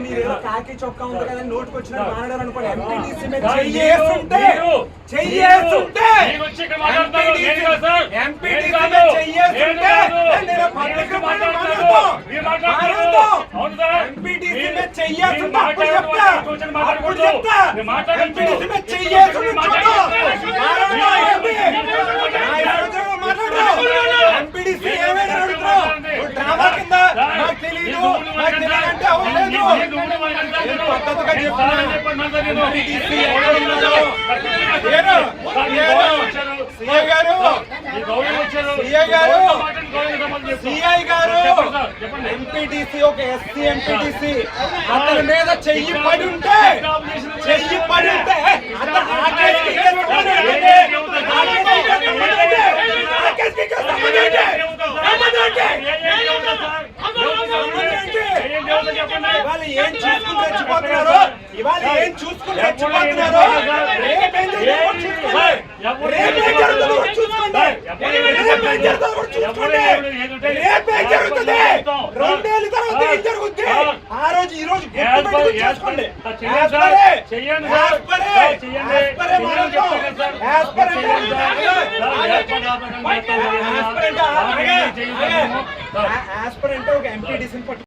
మీరేదో కాకి చొక్కా ఉంది కదా నోటుకు వచ్చినట్టు మాట్లాడారు అనుకోండి. ఎంపీటీసీ మీద చెయ్యేస్తుంటే ఎంపీటీసీ ఒక ఎస్సీ ఎంపీటీసీ అతని మీద చెయ్యి పడి ఉంటే ఇవాళ ఏం చూసుకుని రెచ్చిపోతున్నారు, ఇవాళ ఏం చూసుకుని రెచ్చిపోతున్నారు. రేపేం జరుగుతుంది, 2 ఏళ్ళ తర్వాత ఏం జరుగుతుంది ఆ రోజు ఈ రోజు చేసుకోండి. యాస్పరెంట్ ఒక ఎంపీటీసీ